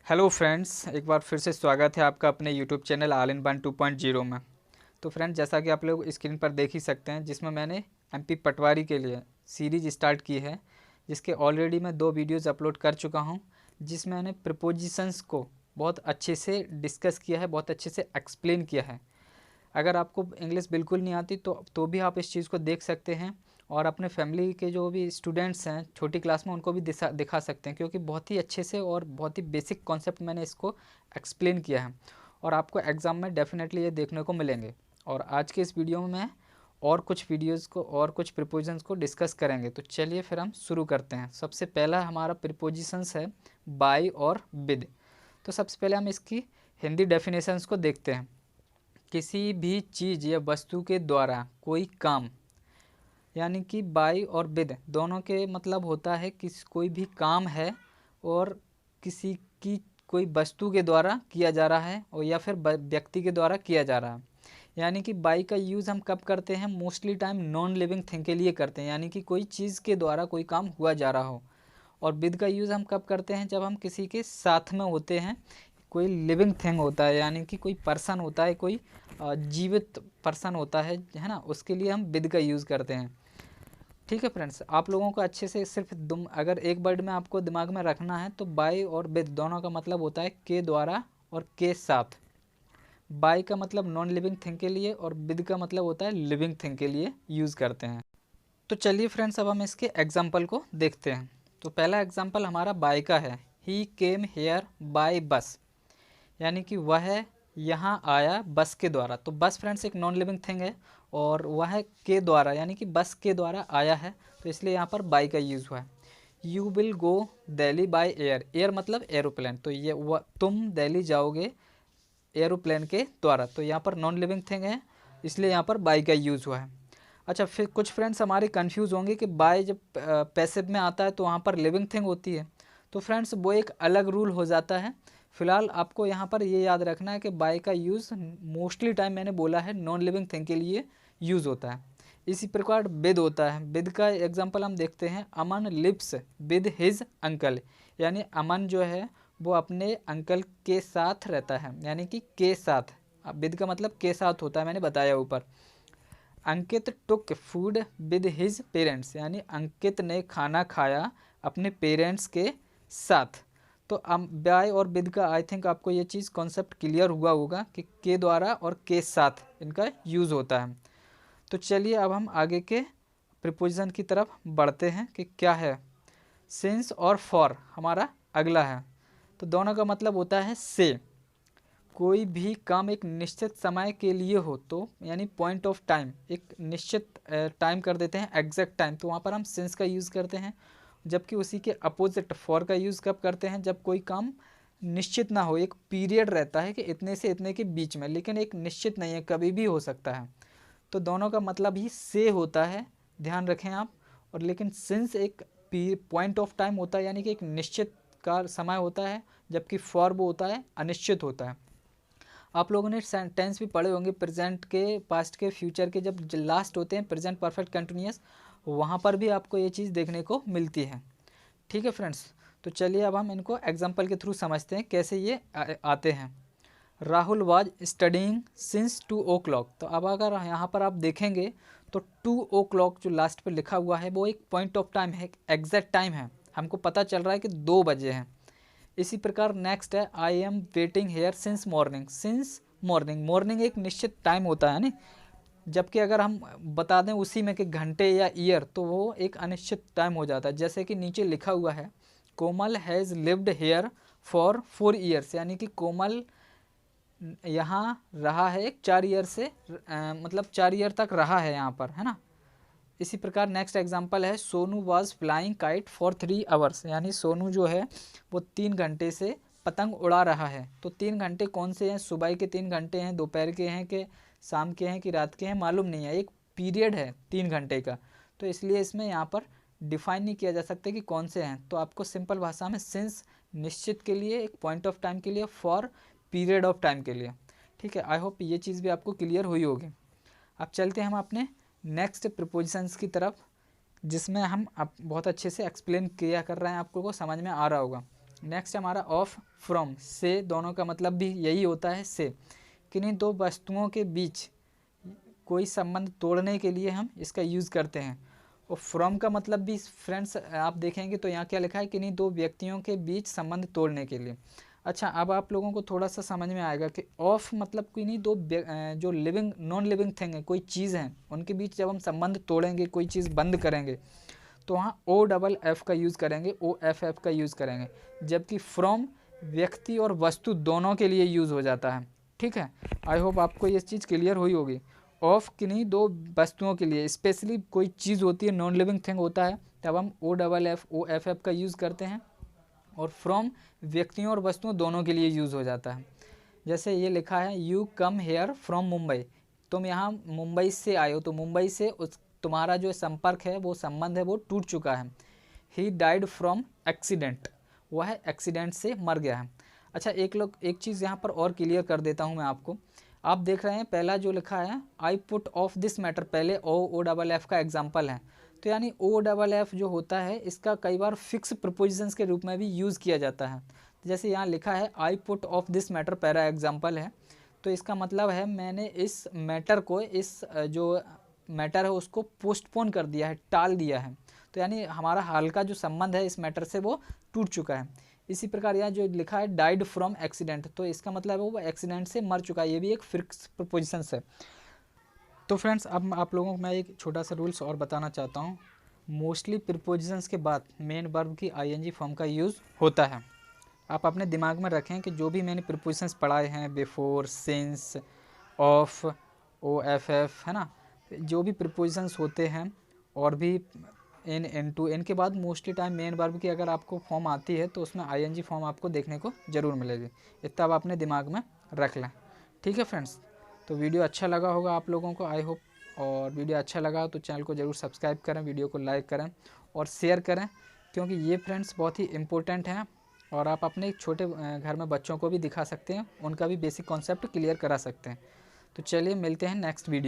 Hello friends, एक बार फिर से स्वागत है आपका अपने YouTube channel all in one 2.0 में। तो फ्रेंड्स, जैसा कि आप लोग स्क्रीन पर देख ही सकते हैं, जिसमें मैंने एमपी पटवारी के लिए सीरीज स्टार्ट की है, जिसके ऑलरेडी मैं 2 वीडियोज़ अपलोड कर चुका हूं, जिसमें मैंने प्रपोजिशंस को बहुत अच्छे से डिस्कस किया है, बहुत अच्छे से एक्सप्लेन किया है। अगर आपको इंग्लिश बिल्कुल नहीं आती तो भी आप इस चीज़ को देख सकते हैं और अपने फैमिली के जो भी स्टूडेंट्स हैं छोटी क्लास में उनको भी दिखा सकते हैं, क्योंकि बहुत ही अच्छे से और बहुत ही बेसिक कॉन्सेप्ट मैंने इसको एक्सप्लेन किया है और आपको एग्ज़ाम में डेफिनेटली ये देखने को मिलेंगे। और आज के इस वीडियो में मैं और कुछ वीडियोस को और कुछ प्रिपोजिशंस को डिस्कस करेंगे। तो चलिए फिर हम शुरू करते हैं। सबसे पहला हमारा प्रिपोजिशंस है बाय और विद। तो सबसे पहले हम इसकी हिंदी डेफिनेशंस को देखते हैं। किसी भी चीज़ या वस्तु के द्वारा कोई काम, यानी कि बाय और विद दोनों के मतलब होता है कि कोई भी काम है और किसी की कोई वस्तु के द्वारा किया जा रहा है और या फिर व्यक्ति के द्वारा किया जा रहा है। यानी कि बाय का यूज़ हम कब करते हैं? Mostly time non living thing के लिए करते हैं, यानी कि कोई चीज़ के द्वारा कोई काम हुआ जा रहा हो। और विद का यूज़ हम कब करते हैं? जब हम किसी के साथ में होते हैं, कोई लिविंग थिंग होता है, यानी कि कोई पर्सन होता है, कोई जीवित पर्सन होता है ना, उसके लिए हम विद का यूज़ करते हैं। ठीक है फ्रेंड्स, आप लोगों को अच्छे से सिर्फ अगर एक वर्ड में आपको दिमाग में रखना है तो बाय और विद दोनों का मतलब होता है के द्वारा और के साथ। बाय का मतलब नॉन लिविंग थिंग के लिए और विद का मतलब होता है लिविंग थिंग के लिए यूज़ करते हैं। तो चलिए फ्रेंड्स, अब हम इसके एग्जाम्पल को देखते हैं। तो पहला एग्जाम्पल हमारा बाय का है। ही केम हेयर बाय बस, यानी कि वह यहाँ आया बस के द्वारा। तो बस फ्रेंड्स एक नॉन लिविंग थिंग है और वह के द्वारा यानी कि बस के द्वारा आया है, तो इसलिए यहाँ पर बाय का यूज़ हुआ है। You will go Delhi by air, air मतलब एरोप्लेन, तो ये तुम दिल्ली जाओगे एरोप्लेन के द्वारा, तो यहाँ पर नॉन लिविंग थिंग है, इसलिए यहाँ पर बाय का यूज़ हुआ है। अच्छा, फिर कुछ फ्रेंड्स हमारे कंफ्यूज होंगे कि बाय जब पैसिव में आता है तो वहाँ पर लिविंग थिंग होती है। तो फ्रेंड्स वो एक अलग रूल हो जाता है। फिलहाल आपको यहाँ पर ये याद रखना है कि बाय का यूज़ मोस्टली टाइम मैंने बोला है नॉन लिविंग थिंग के लिए यूज़ होता है। इसी प्रकार विद होता है। विद का एग्जांपल हम देखते हैं। अमन लिव्स विद हिज अंकल, यानी अमन जो है वो अपने अंकल के साथ रहता है, यानी कि के साथ। विद का मतलब के साथ होता है, मैंने बताया ऊपर। अंकित टुक फूड विद हिज पेरेंट्स, यानी अंकित ने खाना खाया अपने पेरेंट्स के साथ। तो बाय और विद का आई थिंक आपको ये चीज़ कॉन्सेप्ट क्लियर हुआ होगा कि के द्वारा और के साथ इनका यूज़ होता है। तो चलिए अब हम आगे के प्रिपोजिशन की तरफ बढ़ते हैं कि क्या है। सिंस और फॉर हमारा अगला है। तो दोनों का मतलब होता है से। कोई भी काम एक निश्चित समय के लिए हो तो, यानी पॉइंट ऑफ टाइम, एक निश्चित टाइम कर देते हैं, एग्जैक्ट टाइम, तो वहाँ पर हम सिंस का यूज़ करते हैं। जबकि उसी के अपोजिट फॉर का यूज़ कब करते हैं? जब कोई काम निश्चित ना हो, एक पीरियड रहता है कि इतने से इतने के बीच में, लेकिन एक निश्चित नहीं है, कभी भी हो सकता है। तो दोनों का मतलब ही से होता है, ध्यान रखें आप। और लेकिन सिंस एक पॉइंट ऑफ टाइम होता है, यानी कि एक निश्चित का समय होता है, जबकि फॉर वो होता है अनिश्चित होता है। आप लोगों ने टेंस भी पढ़े होंगे, प्रेजेंट के, पास्ट के, फ्यूचर के, जब लास्ट होते हैं प्रेजेंट परफेक्ट कंटिन्यूअस, वहाँ पर भी आपको ये चीज़ देखने को मिलती है। ठीक है फ्रेंड्स, तो चलिए अब हम इनको एग्जाम्पल के थ्रू समझते हैं कैसे ये आते हैं। Rahul was studying since 2 o'clock। तो अब अगर यहाँ पर आप देखेंगे तो 2 o'clock जो लास्ट पे लिखा हुआ है वो एक पॉइंट ऑफ टाइम है, एक एग्जैक्ट टाइम है, हमको पता चल रहा है कि 2 बजे हैं। इसी प्रकार नेक्स्ट है I am waiting here since morning. Since morning, morning एक निश्चित टाइम होता है ना, जबकि अगर हम बता दें उसी में कि घंटे या ईयर, तो वो एक अनिश्चित टाइम हो जाता है। जैसे कि नीचे लिखा हुआ है Komal has lived here for 4 years, यानी कि कोमल यहाँ रहा है 4 ईयर से, मतलब 4 ईयर तक रहा है यहाँ पर, है ना। इसी प्रकार नेक्स्ट एग्जांपल है Sonu was flying kite for 3 hours, यानी सोनू जो है वो 3 घंटे से पतंग उड़ा रहा है। तो 3 घंटे कौन से हैं? सुबह के 3 घंटे हैं, दोपहर के हैं, कि शाम के हैं, कि रात के हैं, मालूम नहीं है। एक पीरियड है 3 घंटे का, तो इसलिए इसमें यहाँ पर डिफाइन नहीं किया जा सकता कि कौन से हैं। तो आपको सिंपल भाषा में सिंस निश्चित के लिए, एक पॉइंट ऑफ टाइम के लिए, फॉर पीरियड ऑफ टाइम के लिए। ठीक है, आई होप ये चीज़ भी आपको क्लियर हुई होगी। अब चलते हैं हम अपने नेक्स्ट प्रिपोजिशंस की तरफ, जिसमें हम अब बहुत अच्छे से एक्सप्लेन किया कर रहे हैं, आपको को समझ में आ रहा होगा। नेक्स्ट हमारा ऑफ, फ्रॉम, से, दोनों का मतलब भी यही होता है, से। किन्हीं दो वस्तुओं के बीच कोई संबंध तोड़ने के लिए हम इसका यूज़ करते हैं। और फ्रॉम का मतलब भी फ्रेंड्स आप देखेंगे तो यहाँ क्या लिखा है, किन्हीं दो व्यक्तियों के बीच संबंध तोड़ने के लिए। अच्छा, अब आप लोगों को थोड़ा सा समझ में आएगा कि ऑफ मतलब किन्हीं दो जो लिविंग नॉन लिविंग थिंग है, कोई चीज़ है, उनके बीच जब हम संबंध तोड़ेंगे, कोई चीज़ बंद करेंगे, तो वहाँ ओ डबल एफ का यूज़ करेंगे, ओ एफ एफ का यूज़ करेंगे। जबकि फ्रॉम व्यक्ति और वस्तु दोनों के लिए यूज़ हो जाता है। ठीक है, आई होप आपको ये चीज़ क्लियर हुई होगी। ऑफ किन्हीं दो वस्तुओं के लिए, स्पेशली कोई चीज़ होती है, नॉन लिविंग थिंग होता है, तब हम O double F, O F F का यूज़ करते हैं। और फ्रॉम व्यक्तियों और वस्तुओं दोनों के लिए यूज़ हो जाता है। जैसे ये लिखा है, you come here from Mumbai, तुम यहाँ मुंबई से आए हो, तो मुंबई से उस तुम्हारा जो संपर्क है, वो संबंध है, वो टूट चुका है। ही डाइड फ्रॉम एक्सीडेंट, वह एक्सीडेंट से मर गया है। अच्छा, एक चीज़ यहाँ पर और क्लियर कर देता हूँ मैं आपको। आप देख रहे हैं पहला जो लिखा है, I put off this matter, पहले ओ डबल एफ का एग्जाम्पल है। तो यानी ओ डबल एफ जो होता है, इसका कई बार फिक्स प्रपोजिशंस के रूप में भी यूज़ किया जाता है। जैसे यहाँ लिखा है, I put off this matter, पहला एग्जाम्पल है, तो इसका मतलब है मैंने इस मैटर को, इस जो मैटर है उसको पोस्टपोन कर दिया है, टाल दिया है। तो यानी हमारा हाल का जो संबंध है इस मैटर से वो टूट चुका है। इसी प्रकार यहाँ जो लिखा है, डाइड फ्रॉम एक्सीडेंट, तो इसका मतलब है वो एक्सीडेंट से मर चुका है। ये भी एक फिक्स प्रपोजिशन है। तो फ्रेंड्स, अब आप लोगों को मैं एक छोटा सा रूल्स और बताना चाहता हूँ। मोस्टली प्रीपोजिशंस के बाद मेन वर्ब की आईएनजी फॉर्म का यूज़ होता है। आप अपने दिमाग में रखें कि जो भी मैंने प्रीपोजिशंस पढ़ाए हैं, before, since, of, O F F, है ना, जो भी प्रीपोजिशंस होते हैं, और भी इन, इनटू, इनके बाद मोस्टली टाइम मेन वर्ब की अगर आपको फॉर्म आती है तो उसमें आईएनजी फॉर्म आपको देखने को ज़रूर मिलेगी। इतना आप अपने दिमाग में रख लें। ठीक है फ्रेंड्स, तो वीडियो अच्छा लगा होगा आप लोगों को, आई होप। और वीडियो अच्छा लगा तो चैनल को ज़रूर सब्सक्राइब करें, वीडियो को लाइक करें और शेयर करें, क्योंकि ये फ्रेंड्स बहुत ही इम्पोर्टेंट हैं। और आप अपने छोटे घर में बच्चों को भी दिखा सकते हैं, उनका भी बेसिक कॉन्सेप्ट क्लियर करा सकते हैं। तो चलिए मिलते हैं नेक्स्ट वीडियो।